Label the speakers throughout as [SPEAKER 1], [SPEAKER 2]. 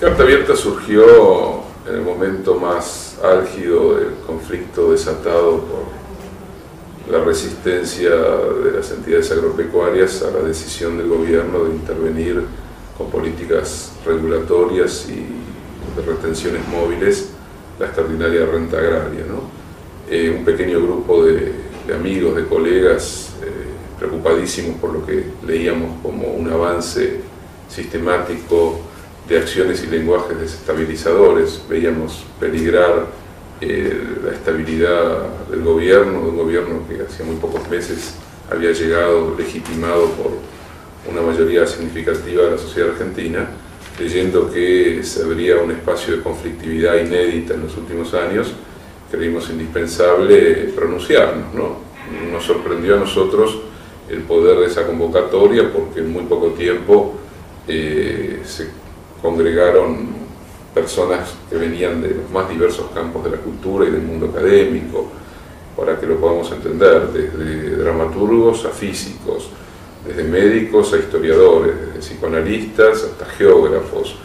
[SPEAKER 1] Carta Abierta surgió en el momento más álgido del conflicto desatado por la resistencia de las entidades agropecuarias a la decisión del gobierno de intervenir con políticas regulatorias y de retenciones móviles la extraordinaria renta agraria, ¿no? Un pequeño grupo de amigos, de colegas, preocupadísimos por lo que leíamos como un avance sistemático de acciones y lenguajes desestabilizadores. Veíamos peligrar la estabilidad del gobierno, de un gobierno que hacía muy pocos meses había llegado legitimado por una mayoría significativa de la sociedad argentina, creyendo que se abría un espacio de conflictividad inédita en los últimos años. Creímos indispensable pronunciarnos, ¿no? Nos sorprendió a nosotros el poder de esa convocatoria, porque en muy poco tiempo se congregaron personas que venían de los más diversos campos de la cultura y del mundo académico, para que lo podamos entender, desde dramaturgos a físicos, desde médicos a historiadores, desde psicoanalistas hasta geógrafos,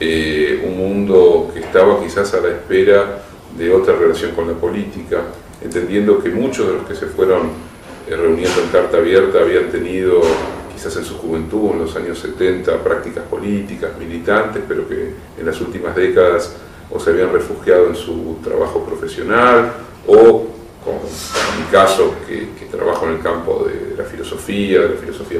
[SPEAKER 1] un mundo que estaba quizás a la espera de otra relación con la política, entendiendo que muchos de los que se fueron reuniendo en Carta Abierta habían tenido, quizás en su juventud, en los años 70, prácticas políticas, militantes, pero que en las últimas décadas o se habían refugiado en su trabajo profesional, o, como en mi caso, que trabajo en el campo de la filosofía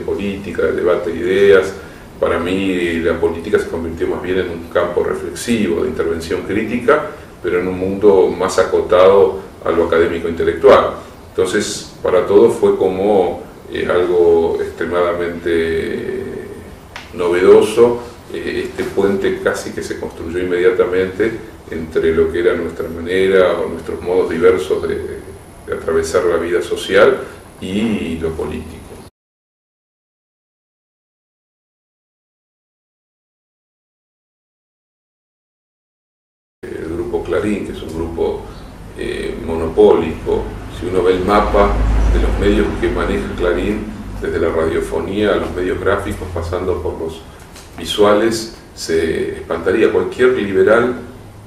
[SPEAKER 1] política, del debate de ideas. Para mí la política se convirtió más bien en un campo reflexivo, de intervención crítica, pero en un mundo más acotado a lo académico intelectual. Entonces, para todos fue como algo extremadamente novedoso, este puente casi que se construyó inmediatamente entre lo que era nuestra manera o nuestros modos diversos de atravesar la vida social y lo político. El grupo Clarín, que es un grupo monopólico, si uno ve el mapa de los medios que maneja Clarín, desde la radiofonía a los medios gráficos, pasando por los visuales, se espantaría. Cualquier liberal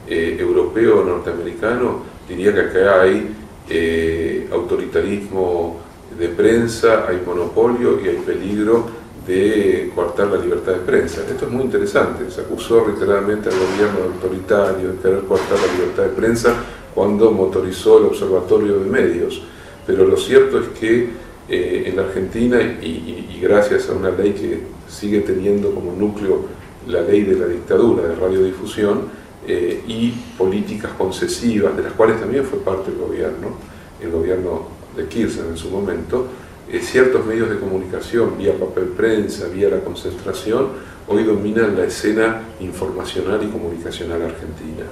[SPEAKER 1] europeo o norteamericano diría que acá hay autoritarismo de prensa, hay monopolio y hay peligro de coartar la libertad de prensa. Esto es muy interesante. Se acusó reiteradamente al gobierno de autoritario, de querer coartar la libertad de prensa cuando motorizó el Observatorio de Medios. Pero lo cierto es que en la Argentina, y gracias a una ley que sigue teniendo como núcleo la ley de la dictadura de radiodifusión y políticas concesivas, de las cuales también fue parte el gobierno de Kirchner en su momento, ciertos medios de comunicación, vía papel prensa, vía la concentración, hoy dominan la escena informacional y comunicacional argentina.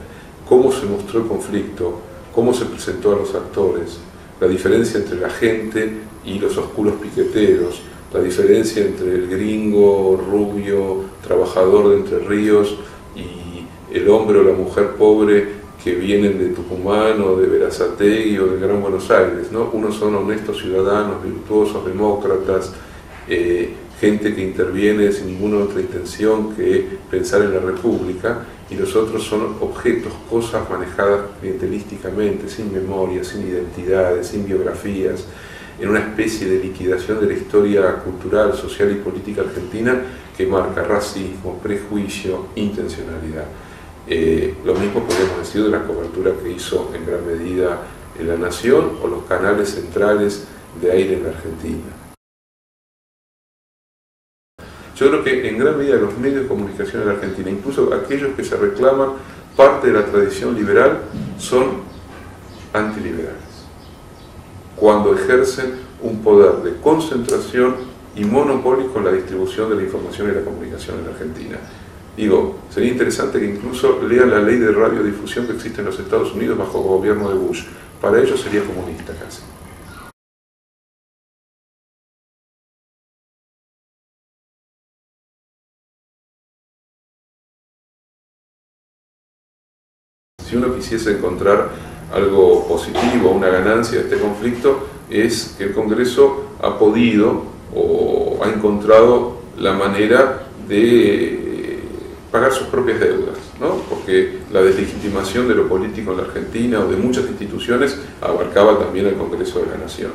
[SPEAKER 1] Cómo se mostró el conflicto, cómo se presentó a los actores, la diferencia entre la gente y los oscuros piqueteros, la diferencia entre el gringo, rubio, trabajador de Entre Ríos y el hombre o la mujer pobre que vienen de Tucumán o de Berazategui o de Gran Buenos Aires, ¿no? Unos son honestos ciudadanos, virtuosos, demócratas, gente que interviene sin ninguna otra intención que pensar en la República, y los otros son objetos, cosas manejadas clientelísticamente, sin memoria, sin identidades, sin biografías, en una especie de liquidación de la historia cultural, social y política argentina que marca racismo, prejuicio, intencionalidad. Lo mismo podemos decir de la cobertura que hizo en gran medida en La Nación o los canales centrales de aire en la Argentina. Yo creo que en gran medida los medios de comunicación en la Argentina, incluso aquellos que se reclaman parte de la tradición liberal, son antiliberales, cuando ejercen un poder de concentración y monopólico en la distribución de la información y la comunicación en la Argentina. Digo, sería interesante que incluso lean la ley de radiodifusión que existe en los Estados Unidos bajo el gobierno de Bush. Para ellos sería comunista casi. Si uno quisiese encontrar algo positivo, una ganancia de este conflicto, es que el Congreso ha podido o ha encontrado la manera de pagar sus propias deudas, ¿no? Porque la deslegitimación de lo político en la Argentina o de muchas instituciones abarcaba también el Congreso de la Nación.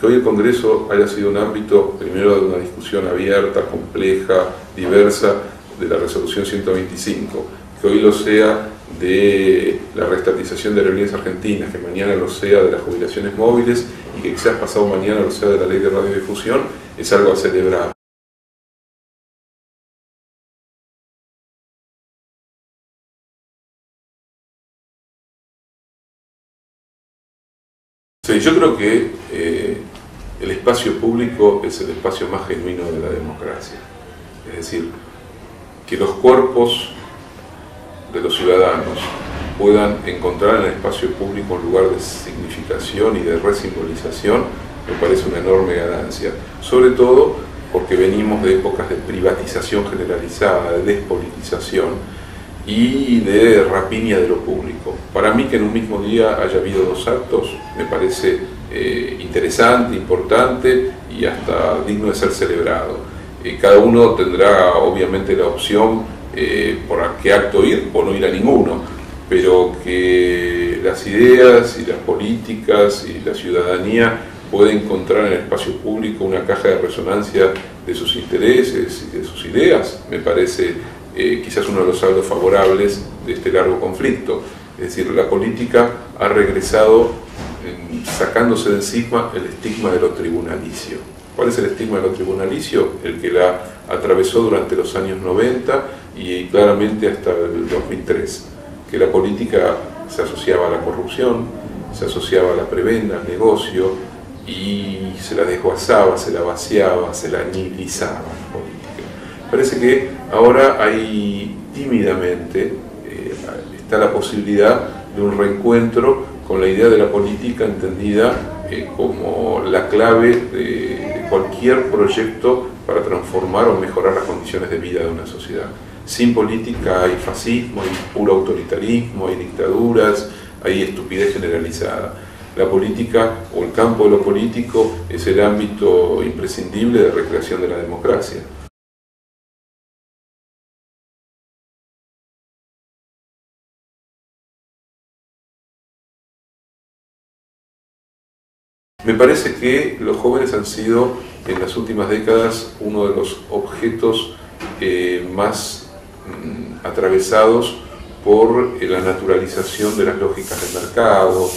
[SPEAKER 1] Que hoy el Congreso haya sido un ámbito, primero, de una discusión abierta, compleja, diversa, de la resolución 125, que hoy lo sea de la reestatización de aerolíneas argentinas, que mañana lo sea de las jubilaciones móviles y que quizás pasado mañana lo sea de la ley de radiodifusión, es algo a celebrar. Sí, yo creo que el espacio público es el espacio más genuino de la democracia. Es decir, que los cuerpos de los ciudadanos puedan encontrar en el espacio público un lugar de significación y de resimbolización, me parece una enorme ganancia. Sobre todo porque venimos de épocas de privatización generalizada, de despolitización y de rapiña de lo público. Para mí, que en un mismo día haya habido dos actos, me parece interesante, importante y hasta digno de ser celebrado. Cada uno tendrá obviamente la opción por a qué acto ir o no ir a ninguno, pero que las ideas y las políticas y la ciudadanía pueden encontrar en el espacio público una caja de resonancia de sus intereses y de sus ideas, me parece quizás uno de los saldos favorables de este largo conflicto. Es decir, la política ha regresado sacándose de encima el estigma de lo tribunalicio. ¿Cuál es el estigma de lo tribunalicio? El que la atravesó durante los años 90 y claramente hasta el 2003, que la política se asociaba a la corrupción, se asociaba a la prebenda, al negocio, y se la desguazaba, se la vaciaba, se la nihilizaba la política. Parece que ahora hay tímidamente, está la posibilidad de un reencuentro con la idea de la política entendida como la clave de cualquier proyecto para transformar o mejorar las condiciones de vida de una sociedad. Sin política hay fascismo, hay puro autoritarismo, hay dictaduras, hay estupidez generalizada. La política o el campo de lo político es el ámbito imprescindible de recreación de la democracia. Me parece que los jóvenes han sido en las últimas décadas uno de los objetos más atravesados por la naturalización de las lógicas del mercado,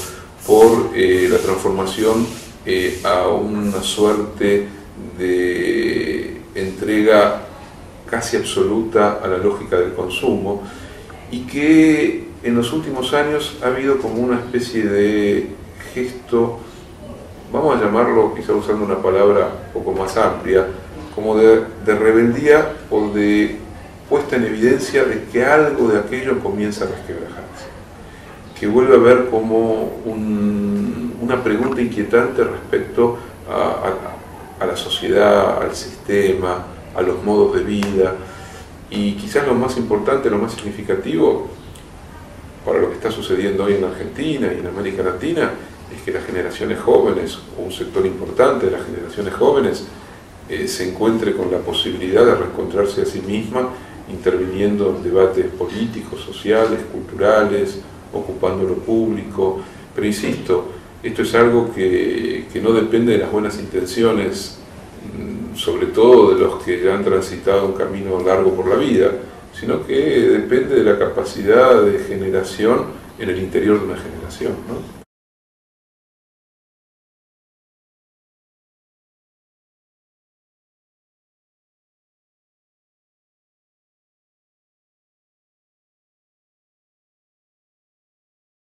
[SPEAKER 1] por la transformación a una suerte de entrega casi absoluta a la lógica del consumo, y que en los últimos años ha habido como una especie de gesto, vamos a llamarlo, quizá usando una palabra un poco más amplia, como de rebeldía o de puesta en evidencia de que algo de aquello comienza a resquebrajarse, que vuelve a haber como una pregunta inquietante respecto a la sociedad, al sistema, a los modos de vida, y quizás lo más importante, lo más significativo para lo que está sucediendo hoy en Argentina y en América Latina, es que las generaciones jóvenes, o un sector importante de las generaciones jóvenes, se encuentre con la posibilidad de reencontrarse a sí misma, interviniendo en debates políticos, sociales, culturales, ocupando lo público. Pero insisto, esto es algo que no depende de las buenas intenciones, sobre todo de los que ya han transitado un camino largo por la vida, sino que depende de la capacidad de generación en el interior de una generación, ¿no?